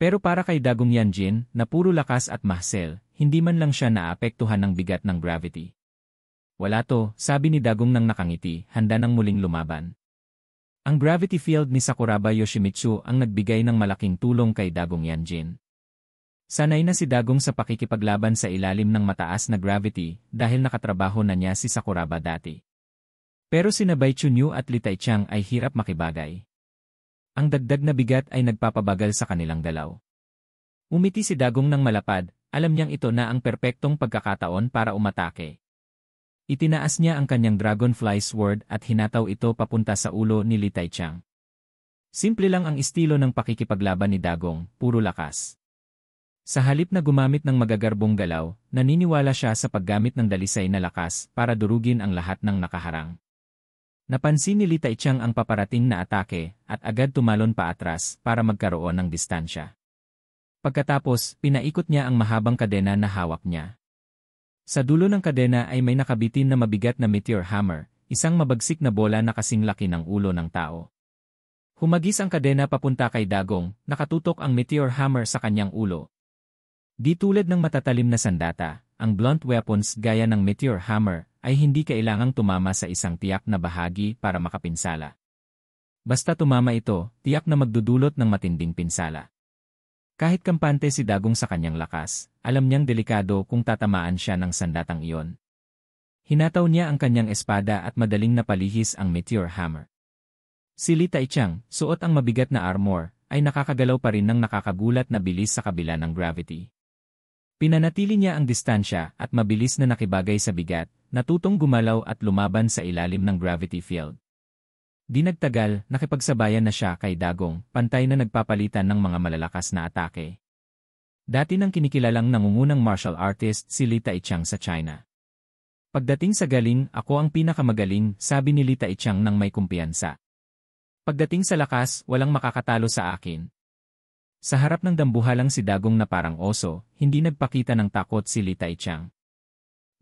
Pero para kay Dagong Yanjin, na puro lakas at mahsel, hindi man lang siya naapektuhan ng bigat ng gravity. Wala to, sabi ni Dagong nang nakangiti, handa nang muling lumaban. Ang gravity field ni Sakuraba Yoshimitsu ang nagbigay ng malaking tulong kay Dagong Yanjin. Sanay na si Dagong sa pakikipaglaban sa ilalim ng mataas na gravity dahil nakatrabaho na niya si Sakuraba dati. Pero sina Bai Chunyu at Li Taichang ay hirap makibagay. Ang dagdag na bigat ay nagpapabagal sa kanilang galaw. Umiti si Dagong ng malapad, alam niyang ito na ang perpektong pagkakataon para umatake. Itinaas niya ang kanyang dragonfly sword at hinataw ito papunta sa ulo ni Li Taichang. Simple lang ang estilo ng pakikipaglaban ni Dagong, puro lakas. Sa halip na gumamit ng magagarbong galaw, naniniwala siya sa paggamit ng dalisay na lakas para durugin ang lahat ng nakaharang. Napansin ni Li Taichang ang paparating na atake at agad tumalon paatras para magkaroon ng distansya. Pagkatapos, pinaikot niya ang mahabang kadena na hawak niya. Sa dulo ng kadena ay may nakabitin na mabigat na meteor hammer, isang mabagsik na bola na kasing laki ng ulo ng tao. Humagis ang kadena papunta kay Dagong, nakatutok ang meteor hammer sa kanyang ulo. Di tulad ng matatalim na sandata, ang blunt weapons gaya ng meteor hammer ay hindi kailangang tumama sa isang tiyak na bahagi para makapinsala. Basta tumama ito, tiyak na magdudulot ng matinding pinsala. Kahit kampante si Dagong sa kanyang lakas, alam niyang delikado kung tatamaan siya ng sandatang iyon. Hinataw niya ang kanyang espada at madaling napalihis ang meteor hammer. Si Li Taichang, suot ang mabigat na armor, ay nakakagalaw pa rin ng nakakagulat na bilis sa kabila ng gravity. Pinanatili niya ang distansya at mabilis na nakibagay sa bigat, natutong gumalaw at lumaban sa ilalim ng gravity field. Di nagtagal, nakipagsabayan na siya kay Dagong, pantay na nagpapalitan ng mga malalakas na atake. Dati nang kinikilalang nangungunang martial artist si Li Taichang sa China. Pagdating sa galing, ako ang pinakamagaling, sabi ni Li Taichang nang may kumpiyansa. Pagdating sa lakas, walang makakatalo sa akin. Sa harap ng dambuhalang si Dagong na parang oso, hindi nagpakita ng takot si Li Taichang.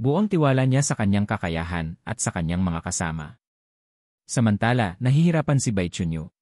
Buong tiwala niya sa kanyang kakayahan at sa kanyang mga kasama. Samantala, nahihirapan si Bai Chunyu.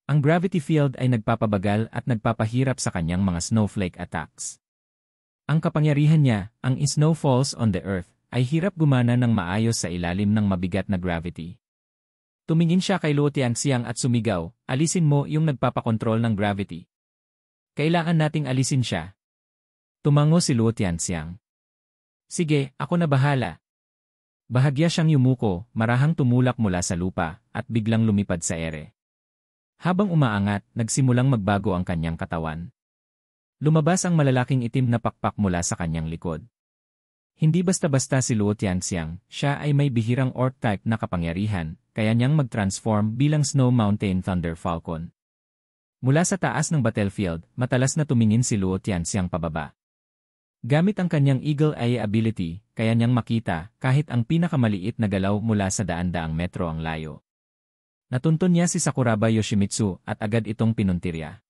Ang gravity field ay nagpapabagal at nagpapahirap sa kanyang mga snowflake attacks. Ang kapangyarihan niya, ang snowfalls on the earth, ay hirap gumana ng maayos sa ilalim ng mabigat na gravity. Tumingin siya kay Luo Tianxiang at sumigaw, alisin mo yung nagpapakontrol ng gravity. Kailangan nating alisin siya. Tumango si Luo Tianxiang. Sige, ako na bahala. Bahagya siyang yumuko, marahang tumulak mula sa lupa, at biglang lumipad sa ere. Habang umaangat, nagsimulang magbago ang kanyang katawan. Lumabas ang malalaking itim na pakpak mula sa kanyang likod. Hindi basta-basta si Luo Tianxiang, siya ay may bihirang orc-type na kapangyarihan, kaya niyang mag-transform bilang Snow Mountain Thunder Falcon. Mula sa taas ng battlefield, matalas na tumingin si Luo Tianxiang pababa. Gamit ang kanyang Eagle Eye ability, kaya niyang makita kahit ang pinakamaliit na galaw mula sa daan-daang metro ang layo. Natuntun niya si Sakuraba Yoshimitsu at agad itong pinuntirya.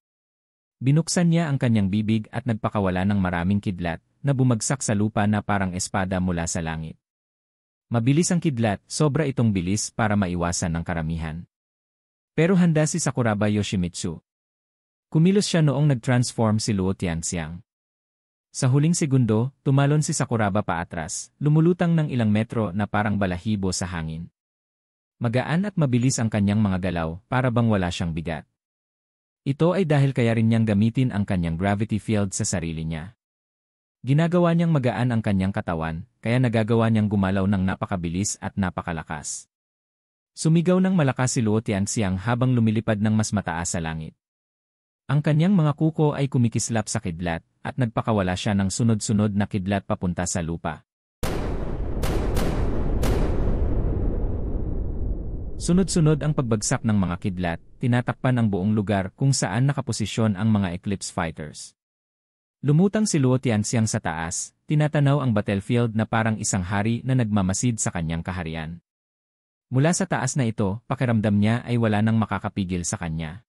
Binuksan niya ang kanyang bibig at nagpakawala ng maraming kidlat na bumagsak sa lupa na parang espada mula sa langit. Mabilis ang kidlat, sobra itong bilis para maiwasan ng karamihan. Pero handa si Sakuraba Yoshimitsu. Kumilos siya noong nag-transform si Luo Tianxiang. Sa huling segundo, tumalon si Sakuraba paatras, lumulutang ng ilang metro na parang balahibo sa hangin. Magaan at mabilis ang kanyang mga galaw, para bang wala siyang bigat. Ito ay dahil kaya rin niyang gamitin ang kanyang gravity field sa sarili niya. Ginagawa niyang magaan ang kanyang katawan, kaya nagagawa niyang gumalaw ng napakabilis at napakalakas. Sumigaw ng malakas si Luo Tianxiang habang lumilipad ng mas mataas sa langit. Ang kanyang mga kuko ay kumikislap sa kidlat, at nagpakawala siya ng sunod-sunod na kidlat papunta sa lupa. Sunod-sunod ang pagbagsak ng mga kidlat, tinatakpan ang buong lugar kung saan nakaposisyon ang mga Eclipse Fighters. Lumutang si Luo Tianxiang sa taas, tinatanaw ang battlefield na parang isang hari na nagmamasid sa kanyang kaharian. Mula sa taas na ito, pakiramdam niya ay wala nang makakapigil sa kanya.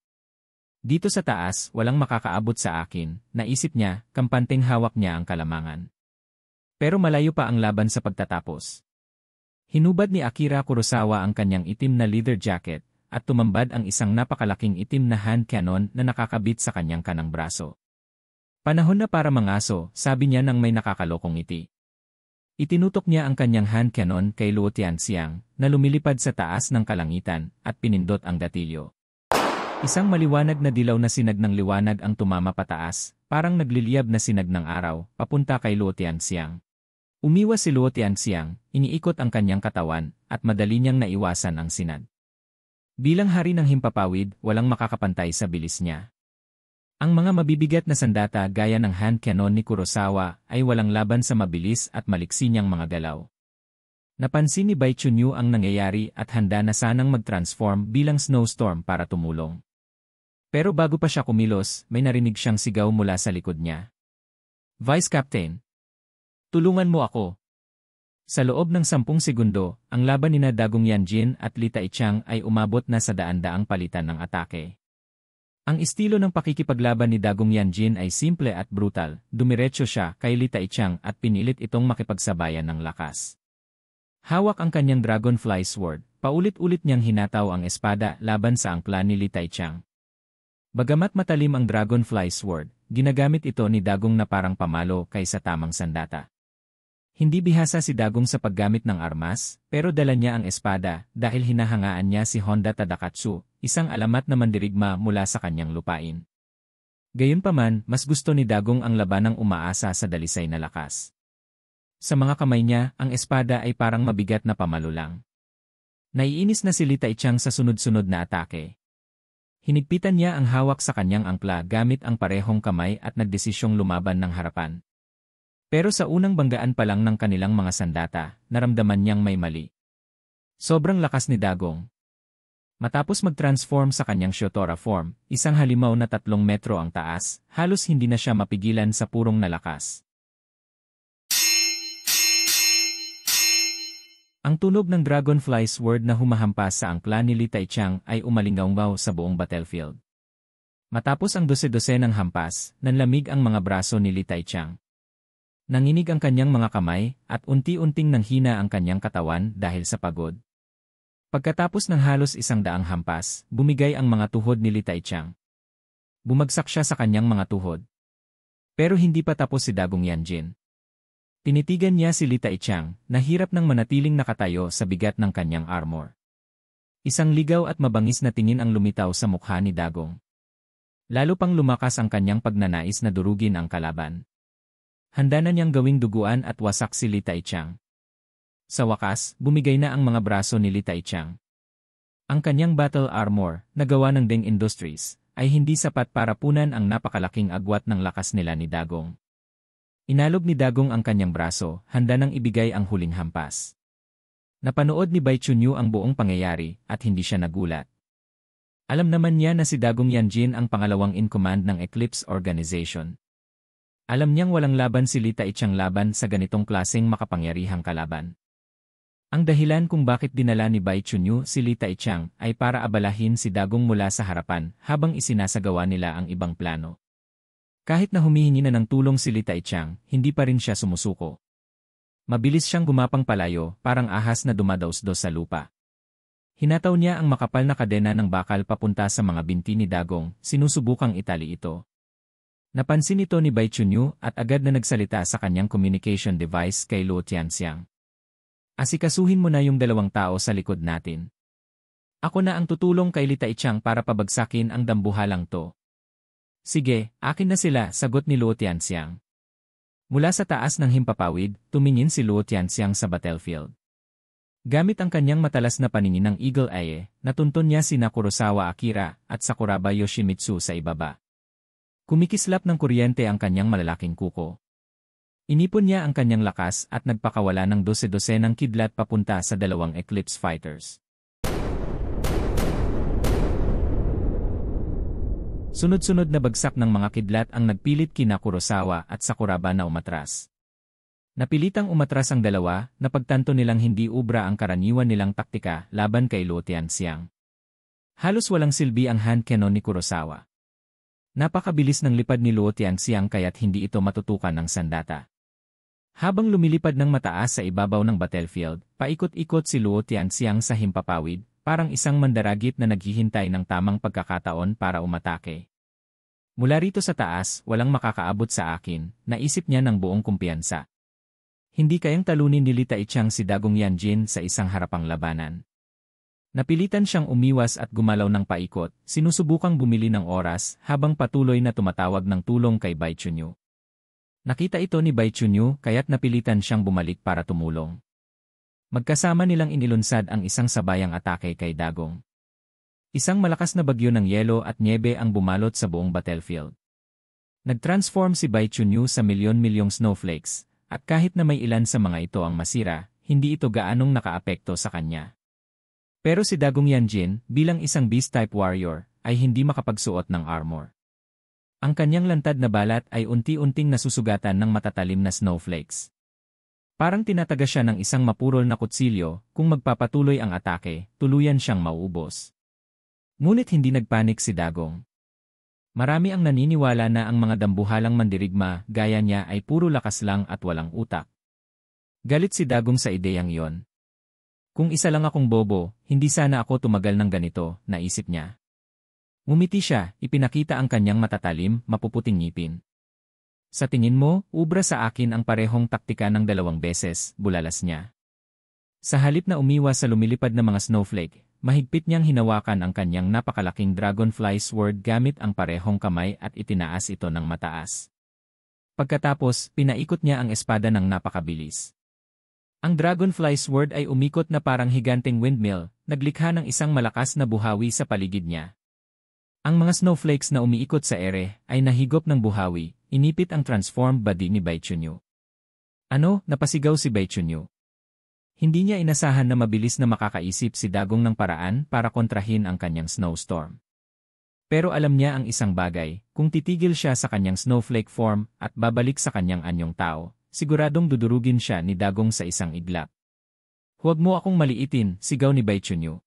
Dito sa taas, walang makakaabot sa akin, naisip niya, kampanteng hawak niya ang kalamangan. Pero malayo pa ang laban sa pagtatapos. Hinubad ni Akira Kurosawa ang kanyang itim na leather jacket, at tumambad ang isang napakalaking itim na hand cannon na nakakabit sa kanyang kanang braso. Panahon na para mangaso, sabi niya nang may nakakalokong ngiti. Itinutok niya ang kanyang hand cannon kay Luo Tianxiang, na lumilipad sa taas ng kalangitan, at pinindot ang gatilyo. Isang maliwanag na dilaw na sinag ng liwanag ang tumama pataas, parang nagliliyab na sinag ng araw, papunta kay Luo Tianxiang. Umiwas si Luo Tianxiang, iniikot ang kanyang katawan, at madali niyang naiwasan ang sinag. Bilang hari ng himpapawid, walang makakapantay sa bilis niya. Ang mga mabibigat na sandata gaya ng hand cannon ni Kurosawa ay walang laban sa mabilis at maliksi niyang mga galaw. Napansin ni Bai Chunyu ang nangyayari at handa na sanang mag-transform bilang snowstorm para tumulong. Pero bago pa siya kumilos, may narinig siyang sigaw mula sa likod niya. Vice Captain! Tulungan mo ako. Sa loob ng 10 segundo, ang laban nina Dagong Yanjin at Li Taichang ay umabot na sa daan-daang palitan ng atake. Ang estilo ng pakikipaglaban ni Dagong Yanjin ay simple at brutal, dumiretso siya kay Li Taichang at pinilit itong makipagsabayan ng lakas. Hawak ang kanyang dragonfly sword, paulit-ulit niyang hinataw ang espada laban sa angkla ni Li Taichang. Bagamat matalim ang dragonfly sword, ginagamit ito ni Dagong na parang pamalo kaysa tamang sandata. Hindi bihasa si Dagong sa paggamit ng armas, pero dala niya ang espada dahil hinahangaan niya si Honda Tadakatsu, isang alamat na mandirigma mula sa kanyang lupain. Gayunpaman, mas gusto ni Dagong ang labanang umaasa sa dalisay na lakas. Sa mga kamay niya, ang espada ay parang mabigat na pamalo lang. Naiinis na si Li Taichang sa sunod-sunod na atake. Hinigpitan niya ang hawak sa kanyang angkla gamit ang parehong kamay at nagdesisyong lumaban ng harapan. Pero sa unang banggaan pa lang ng kanilang mga sandata, naramdaman niyang may mali. Sobrang lakas ni Dagong. Matapos mag-transform sa kanyang Shotora form, isang halimaw na 3 metro ang taas, halos hindi na siya mapigilan sa purong nalakas. Ang tunog ng dragonfly sword na humahampas sa angkla ni Li Taichang ay umalinggaw sa buong battlefield. Matapos ang 12 ng hampas, nanlamig ang mga braso ni Li Taichang. Nanginig ang kanyang mga kamay, at unti-unting nanghina ang kanyang katawan dahil sa pagod. Pagkatapos ng halos 100 hampas, bumigay ang mga tuhod ni Li Taichang. Bumagsak siya sa kanyang mga tuhod. Pero hindi pa tapos si Dagong Yanjin. Tinitigan niya si Li Taichang, na hirap nang manatiling nakatayo sa bigat ng kanyang armor. Isang ligaw at mabangis na tingin ang lumitaw sa mukha ni Dagong. Lalo pang lumakas ang kanyang pagnanais na durugin ang kalaban. Handa na niyang gawing duguan at wasak si Li Taichang. Sa wakas, bumigay na ang mga braso ni Li Taichang. Ang kanyang battle armor, na gawa ng Deng Industries, ay hindi sapat para punan ang napakalaking agwat ng lakas nila ni Dagong. Inalog ni Dagong ang kanyang braso, handa nang ibigay ang huling hampas. Napanood ni Bai Chunyu ang buong pangyayari, at hindi siya nagulat. Alam naman niya na si Dagong Yanjin ang pangalawang in command ng Eclipse Organization. Alam niyang walang laban si Li Taichang laban sa ganitong klaseng makapangyarihang kalaban. Ang dahilan kung bakit dinala ni Bai Chunyu si Li Taichang ay para abalahin si Dagong mula sa harapan habang isinasagawa nila ang ibang plano. Kahit na humihingi na ng tulong si Li Taichang, hindi pa rin siya sumusuko. Mabilis siyang gumapang palayo, parang ahas na dumadaos-dos sa lupa. Hinataw niya ang makapal na kadena ng bakal papunta sa mga binti ni Dagong, sinusubukang itali ito. Napansin ito ni Bai Chunyu at agad na nagsalita sa kanyang communication device kay Luo Tianxiang. Asikasuhin mo na yung 2 tao sa likod natin. Ako na ang tutulong kay Li Taichang para pabagsakin ang dambuhalang to. Sige, akin na sila, sagot ni Luo Tianxiang. Mula sa taas ng himpapawid, tumingin si Luo Tianxiang sa battlefield. Gamit ang kanyang matalas na paningin ng Eagle Eye, natuntun niya sina Kurosawa Akira at Sakuraba Yoshimitsu sa ibaba. Kumikislap ng kuryente ang kanyang malalaking kuko. Inipon niya ang kanyang lakas at nagpakawala ng 12 ng kidlat papunta sa 2 Eclipse fighters. Sunod-sunod na bagsak ng mga kidlat ang nagpilit kina Kurosawa at Sakuraba na umatras. Napilitang umatras ang dalawa, napagtanto nilang hindi ubra ang karaniwan nilang taktika laban kay Luo Tianxiang. Halos walang silbi ang hand cannon ni Kurosawa. Napakabilis ng lipad ni Luo Tianxiang kaya't hindi ito matutukan ng sandata. Habang lumilipad ng mataas sa ibabaw ng battlefield, paikot-ikot si Luo Tianxiang sa himpapawid, parang isang mandaragit na naghihintay ng tamang pagkakataon para umatake. Mula rito sa taas, walang makakaabot sa akin, naisip niya ng buong kumpiyansa. Hindi kayang talunin ni Li Taichang si Dagong Yanjin sa isang harapang labanan. Napilitan siyang umiwas at gumalaw ng paikot, sinusubukang bumili ng oras habang patuloy na tumatawag ng tulong kay Bai Chunyu. Nakita ito ni Bai Chunyu kaya't napilitan siyang bumalik para tumulong. Magkasama nilang inilunsad ang isang sabayang atake kay Dagong. Isang malakas na bagyo ng yelo at nyebe ang bumalot sa buong battlefield. Nag-transform si Bai Chunyu sa milyon-milyong snowflakes, at kahit na may ilan sa mga ito ang masira, hindi ito gaanong nakaapekto sa kanya. Pero si Dagong Yanjin, bilang isang beast-type warrior, ay hindi makapagsuot ng armor. Ang kanyang lantad na balat ay unti-unting nasusugatan ng matatalim na snowflakes. Parang tinataga siya ng isang mapurol na kutsilyo, kung magpapatuloy ang atake, tuluyan siyang mauubos. Ngunit hindi nagpanik si Dagong. Marami ang naniniwala na ang mga dambuhalang mandirigma gaya niya ay puro lakas lang at walang utak. Galit si Dagong sa ideyang iyon. Kung isa lang akong bobo, hindi sana ako tumagal ng ganito, naisip niya. Ngumiti siya, ipinakita ang kanyang matatalim, mapuputing ngipin. Sa tingin mo, ubra sa akin ang parehong taktika ng 2 beses, bulalas niya. Sa halip na umiwas sa lumilipad na mga snowflake, mahigpit niyang hinawakan ang kanyang napakalaking dragonfly sword gamit ang parehong kamay at itinaas ito ng mataas. Pagkatapos, pinaikot niya ang espada ng napakabilis. Ang dragonfly sword ay umikot na parang higanteng windmill, naglikha ng isang malakas na buhawi sa paligid niya. Ang mga snowflakes na umiikot sa ere ay nahigop ng buhawi, inipit ang transformed body ni Bai Chunyu. Ano, napasigaw si Bai Chunyu. Hindi niya inasahan na mabilis na makakaisip si Dagong ng paraan para kontrahin ang kanyang snowstorm. Pero alam niya ang isang bagay, kung titigil siya sa kanyang snowflake form at babalik sa kanyang anyong tao, siguradong dudurugin siya ni Dagong sa isang iglap. Huwag mo akong maliitin, sigaw ni Bai Chunyu.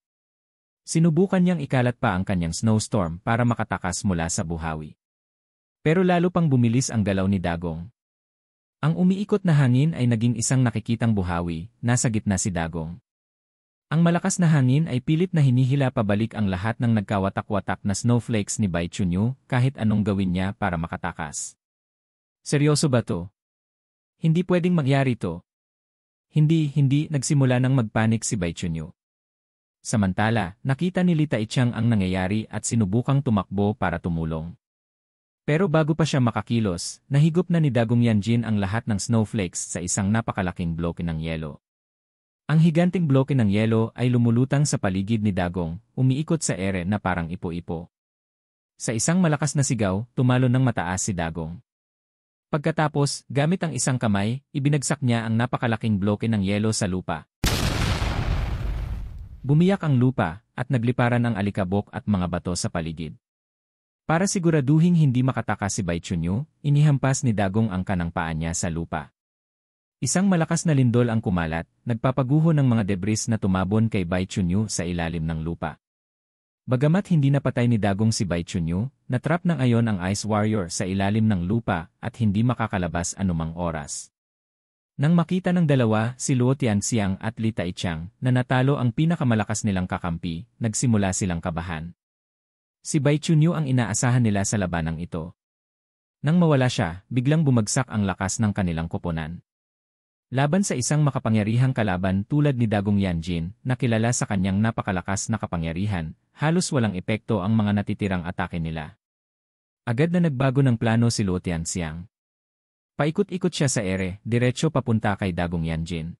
Sinubukan niyang ikalat pa ang kanyang snowstorm para makatakas mula sa buhawi. Pero lalo pang bumilis ang galaw ni Dagong. Ang umiikot na hangin ay naging isang nakikitang buhawi, nasa gitna si Dagong. Ang malakas na hangin ay pilit na hinihila pabalik ang lahat ng nagkawatak-watak na snowflakes ni Bai Chunyu kahit anong gawin niya para makatakas. Seryoso ba to? Hindi pwedeng mangyari to. Hindi, nagsimula nang magpanik si Bai Chunyu. Samantala, nakita ni Li Taichang ang nangyayari at sinubukang tumakbo para tumulong. Pero bago pa siya makakilos, nahigop na ni Dagong Yanjin ang lahat ng snowflakes sa isang napakalaking bloke ng yelo. Ang higanting bloke ng yelo ay lumulutang sa paligid ni Dagong, umiikot sa ere na parang ipo-ipo. Sa isang malakas na sigaw, tumalon ng mataas si Dagong. Pagkatapos, gamit ang isang kamay, ibinagsak niya ang napakalaking bloke ng yelo sa lupa. Bumiyak ang lupa, at nagliparan ang alikabok at mga bato sa paligid. Para siguraduhing hindi makatakas si Bai Chunyu, inihampas ni Dagong ang kanang paa niya sa lupa. Isang malakas na lindol ang kumalat, nagpapaguho ng mga debris na tumabon kay Bai Chunyu sa ilalim ng lupa. Bagamat hindi napatay ni Dagong si Bai Chunyu, natrap ng ayon ang Ice Warrior sa ilalim ng lupa at hindi makakalabas anumang oras. Nang makita ng dalawa, si Luo Tianxiang at Li Taichang, na natalo ang pinakamalakas nilang kakampi, nagsimula silang kabahan. Si Bai Chunyu ang inaasahan nila sa labanang ito. Nang mawala siya, biglang bumagsak ang lakas ng kanilang koponan. Laban sa isang makapangyarihang kalaban tulad ni Dagong Yanjin, na kilala sa kanyang napakalakas na kapangyarihan, halos walang epekto ang mga natitirang atake nila. Agad na nagbago ng plano si Luo Tianxiang. Paikot-ikot siya sa ere, diretso papunta kay Dagong Yanjin.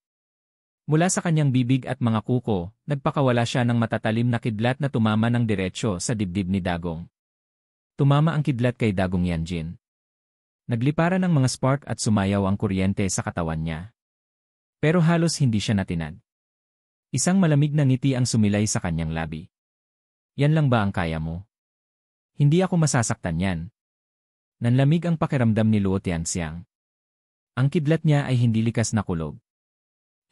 Mula sa kanyang bibig at mga kuko, nagpakawala siya ng matatalim na kidlat na tumama ng diretso sa dibdib ni Dagong. Tumama ang kidlat kay Dagong Yanjin. Nagliparan ng mga spark at sumayaw ang kuryente sa katawan niya. Pero halos hindi siya natinag. Isang malamig na ngiti ang sumilay sa kanyang labi. Yan lang ba ang kaya mo? Hindi ako masasaktan yan. Nanlamig ang pakiramdam ni Luo Tianxiang. Ang kidlat niya ay hindi likas na kulog.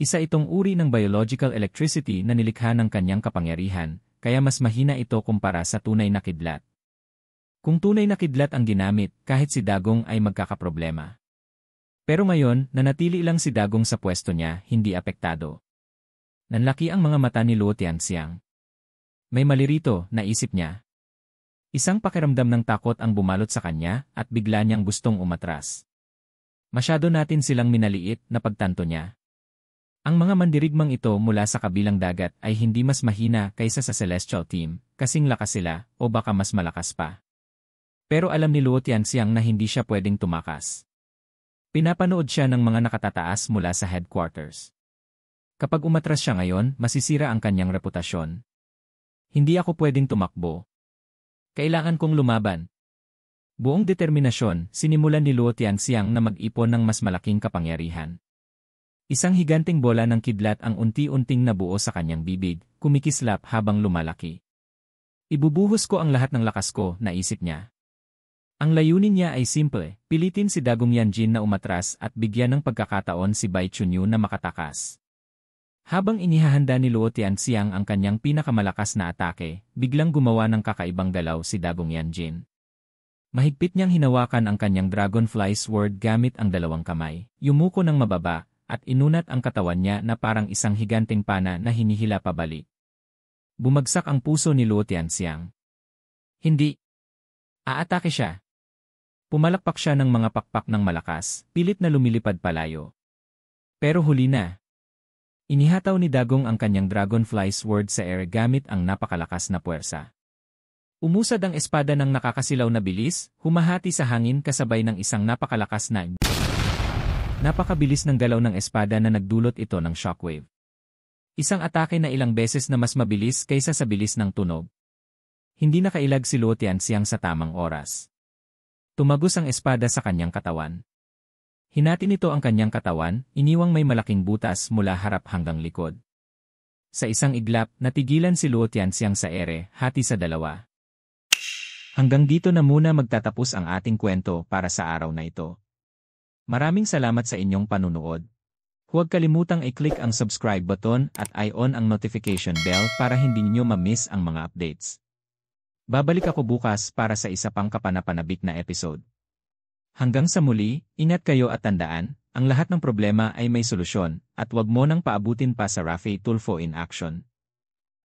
Isa itong uri ng biological electricity na nilikha ng kanyang kapangyarihan, kaya mas mahina ito kumpara sa tunay na kidlat. Kung tunay na kidlat ang ginamit, kahit si Dagong ay magkakaproblema. Pero ngayon, nanatili lang si Dagong sa pwesto niya, hindi apektado. Nanlaki ang mga mata ni Luo Tianxiang. May mali rito, naisip niya. Isang pakiramdam ng takot ang bumalot sa kanya at bigla niyang gustong umatras. Masyado natin silang minaliit na pagtanto niya. Ang mga mandirigmang ito mula sa kabilang dagat ay hindi mas mahina kaysa sa Celestial Team, kasing lakas sila o baka mas malakas pa. Pero alam ni Luo Tianxiang na hindi siya pwedeng tumakas. Pinapanood siya ng mga nakatataas mula sa headquarters. Kapag umatras siya ngayon, masisira ang kanyang reputasyon. Hindi ako pwedeng tumakbo. Kailangan kong lumaban. Buong determinasyon, sinimulan ni Luo Tianxiang na mag-ipon ng mas malaking kapangyarihan. Isang higanting bola ng kidlat ang unti-unting nabuo sa kanyang bibig, kumikislap habang lumalaki. Ibubuhos ko ang lahat ng lakas ko, naisip niya. Ang layunin niya ay simple, pilitin si Dagong Yanjin na umatras at bigyan ng pagkakataon si Bai Chunyu na makatakas. Habang inihahanda ni Luo Tianxiang ang kanyang pinakamalakas na atake, biglang gumawa ng kakaibang galaw si Dagong Yanjin. Mahigpit niyang hinawakan ang kanyang Dragonfly Sword gamit ang dalawang kamay, yumuko ng mababa, at inunat ang katawan niya na parang isang higanting pana na hinihila pabalik. Bumagsak ang puso ni Luo Tianxiang. Hindi. Aatake siya. Pumalakpak siya ng mga pakpak ng malakas, pilit na lumilipad palayo. Pero huli na. Inihataw ni Dagong ang kanyang Dragonfly Sword sa air gamit ang napakalakas na puwersa. Umusad ang espada ng nakakasilaw na bilis, humahati sa hangin kasabay ng isang napakalakas na napakabilis ng galaw ng espada na nagdulot ito ng shockwave. Isang atake na ilang beses na mas mabilis kaysa sa bilis ng tunog. Hindi nakailag si Luo Tianxiang sa tamang oras. Tumagos ang espada sa kanyang katawan. Hinati nito ang kanyang katawan, iniwang may malaking butas mula harap hanggang likod. Sa isang iglap, natigilan si Luo Tianxiang sa ere, hati sa dalawa. Hanggang dito na muna magtatapos ang ating kwento para sa araw na ito. Maraming salamat sa inyong panunood. Huwag kalimutang i-click ang subscribe button at i-on ang notification bell para hindi niyo ma-miss ang mga updates. Babalik ako bukas para sa isa pang kapanapanabik na episode. Hanggang sa muli, ingat kayo at tandaan, ang lahat ng problema ay may solusyon, at wag mo nang paabutin pa sa Rafael Tulfo in action.